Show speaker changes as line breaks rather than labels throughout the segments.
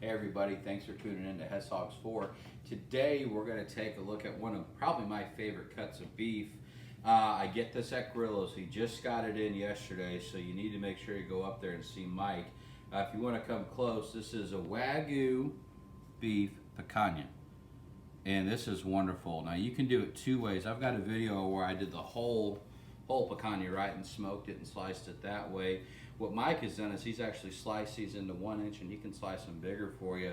Hey everybody, thanks for tuning in to Hogs 4. Today we're going to take a look at one of probably my favorite cuts of beef. I get this at Grillo's. He just got it in yesterday, so you need to make sure you go up there and see Mike. If you want to come close, this is a Wagyu beef picanha. And this is wonderful. Now you can do it two ways. I've got a video where I did the whole picanha right and smoked it and sliced it that way. What Mike has done is he's actually sliced these into 1 inch, and he can slice them bigger for you,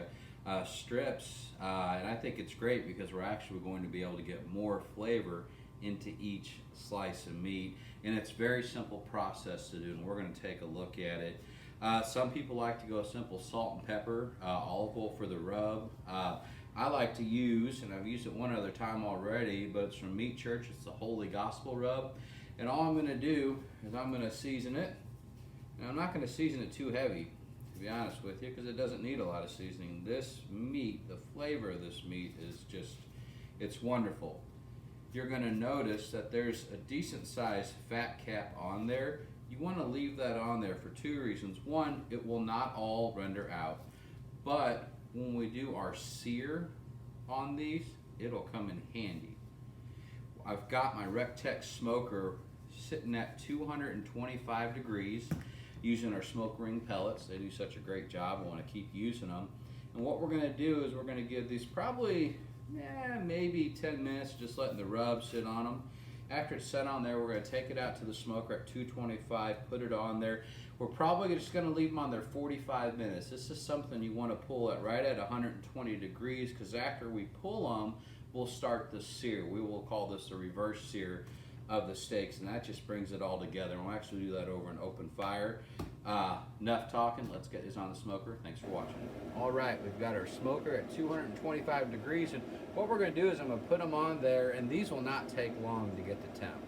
strips. And I think it's great because we're actually going to be able to get more flavor into each slice of meat. And it's a very simple process to do, and we're going to take a look at it. Some people like to go simple salt and pepper, olive oil for the rub. I like to use, and I've used it one other time already, but it's from Meat Church. It's the Holy Gospel rub. And all I'm going to do is I'm going to season it. And I'm not going to season it too heavy, to be honest with you, because it doesn't need a lot of seasoning. This meat, the flavor of this meat is just, it's wonderful. You're going to notice that there's a decent sized fat cap on there. You want to leave that on there for two reasons. One, it will not all render out, but when we do our sear on these, it'll come in handy. I've got my recteq smoker sitting at 225 degrees using our smoke ring pellets. They do such a great job. I want to keep using them. And what we're going to do is we're going to give these probably maybe 10 minutes, just letting the rub sit on them. After it's set on there, we're going to take it out to the smoker at 225, put it on there. We're probably just going to leave them on there 45 minutes. This is something you want to pull at right at 120 degrees, because after we pull them, we'll start the sear. We will call this the reverse sear of the steaks, and that just brings it all together. And we'll actually do that over an open fire. Enough talking, let's get this on the smoker. Thanks for watching. All right, we've got our smoker at 225 degrees, and what we're going to do is I'm going to put them on there, and these will not take long to get the temp,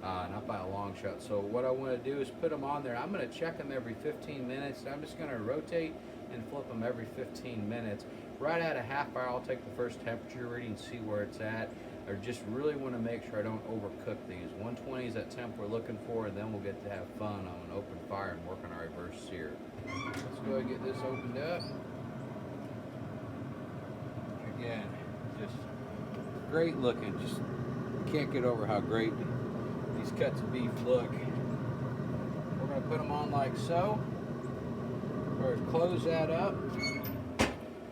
not by a long shot. So what I want to do is put them on there. I'm going to check them every 15 minutes. I'm just going to rotate and flip them every 15 minutes. Right at a half hour, I'll take the first temperature reading, see where it's at. I just really want to make sure I don't overcook these. 120 is that temp we're looking for, and then we'll get to have fun on an open fire and work on our reverse sear. Let's go ahead and get this opened up. Again, just great looking. Just can't get over how great these cuts of beef look. We're going to put them on like so. Or close that up.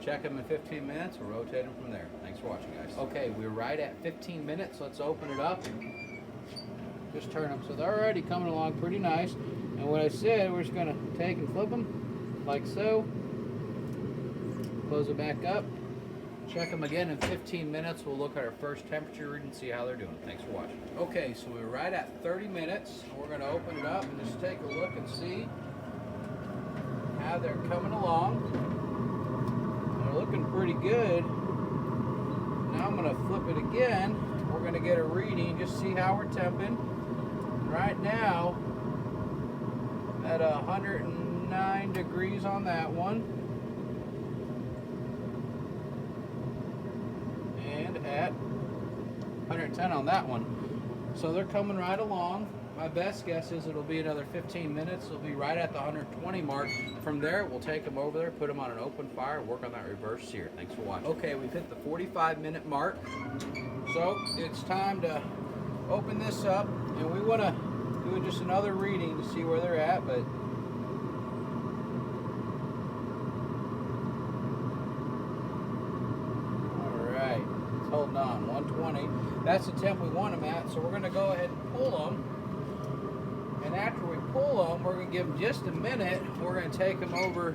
Check them in 15 minutes. We'll rotate them from there. Thanks for watching, guys. Okay, we're right at 15 minutes. Let's open it up. Just turn them. So they're already coming along pretty nice. And what I said, we're just going to take and flip them like so. Close it back up. Check them again in 15 minutes. We'll look at our first temperature read and see how they're doing. Thanks for watching. Okay, so we're right at 30 minutes. We're going to open it up and just take a look and see how they're coming along. They're looking pretty good. Now I'm going to flip it again. We're going to get a reading, just see how we're temping. Right now, at 109 degrees on that one. And at 110 on that one. So they're coming right along. My best guess is it'll be another 15 minutes. It'll be right at the 120 mark. From there, we'll take them over there, put them on an open fire, work on that reverse sear. Thanks for watching. Okay, we've hit the 45-minute mark. So it's time to open this up, and we want to do just another reading to see where they're at, but all right, it's holding on, 120. That's the temp we want them at, so we're going to go ahead and pull them. And after we pull them, we're going to give them just a minute. We're going to take them over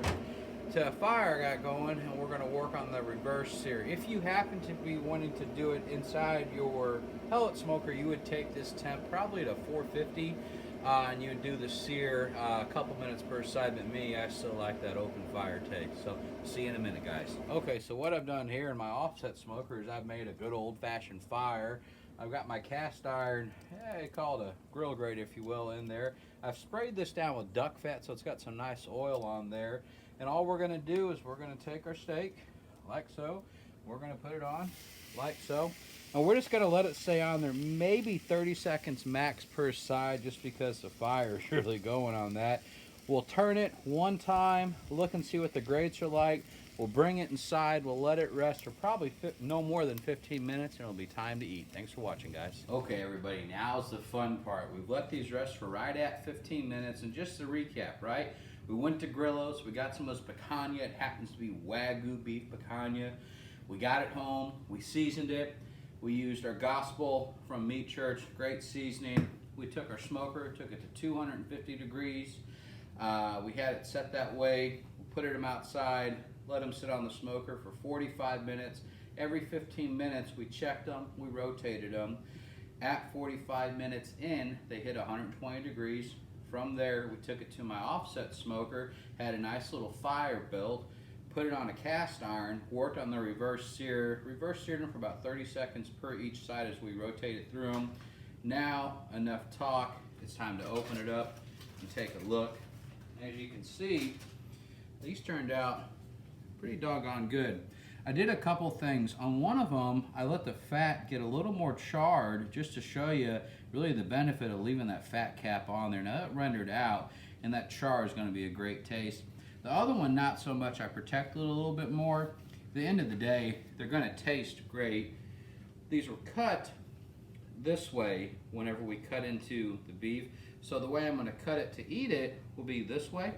to a fire I got going, and we're going to work on the reverse sear. If you happen to be wanting to do it inside your pellet smoker, you would take this temp probably to 450, and you would do the sear a couple minutes per side. But me, I still like that open fire take. So see you in a minute, guys. Okay, so what I've done here in my offset smoker is I've made a good old-fashioned fire. I've got my cast iron, call it a grill grate if you will, in there. I've sprayed this down with duck fat, so it's got some nice oil on there. And all we're going to do is we're going to take our steak like so. We're going to put it on like so. And we're just going to let it stay on there maybe 30 seconds max per side, just because the fire is really going on that. We'll turn it one time, look and see what the grates are like. We'll bring it inside. We'll let it rest for probably no more than 15 minutes, and it'll be time to eat. Thanks for watching, guys. Okay, everybody, now's the fun part. We've let these rest for right at 15 minutes, and just to recap, right? We went to Grillo's. We got some of this picanha. It happens to be Wagyu beef picanha. We got it home. We seasoned it. We used our Gospel from Meat Church. Great seasoning. We took our smoker, took it to 250 degrees. We had it set that way. We put them outside, let them sit on the smoker for 45 minutes. Every 15 minutes, we checked them. We rotated them. At 45 minutes in, they hit 120 degrees. From there, we took it to my offset smoker, had a nice little fire built, put it on a cast iron, worked on the reverse seared them for about 30 seconds per each side as we rotated through them. Now, enough talk, it's time to open it up and take a look. As you can see, these turned out pretty doggone good. I did a couple things. On one of them, I let the fat get a little more charred just to show you really the benefit of leaving that fat cap on there. Now that rendered out, and that char is going to be a great taste. The other one, not so much. I protected it a little bit more. At the end of the day, they're going to taste great. These were cut this way whenever we cut into the beef. So the way I'm going to cut it to eat it will be this way.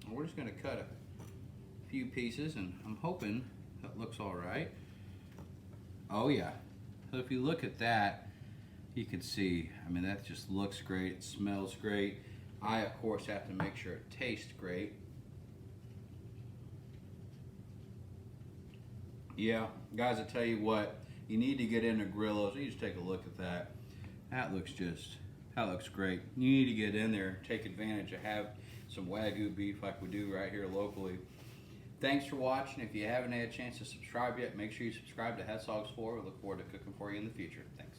And we're just going to cut a few pieces, and I'm hoping that looks all right. Oh yeah. So if you look at that, you can see, I mean, that just looks great. It smells great. I, of course, have to make sure it tastes great. Yeah, guys, I tell you what, you need to get into Grillo's. You just take a look at that. That looks great. You need to get in there, take advantage of have some Wagyu beef like we do right here locally. Thanks for watching. If you haven't had a chance to subscribe yet, make sure you subscribe to Hogs 4. We look forward to cooking for you in the future. Thanks.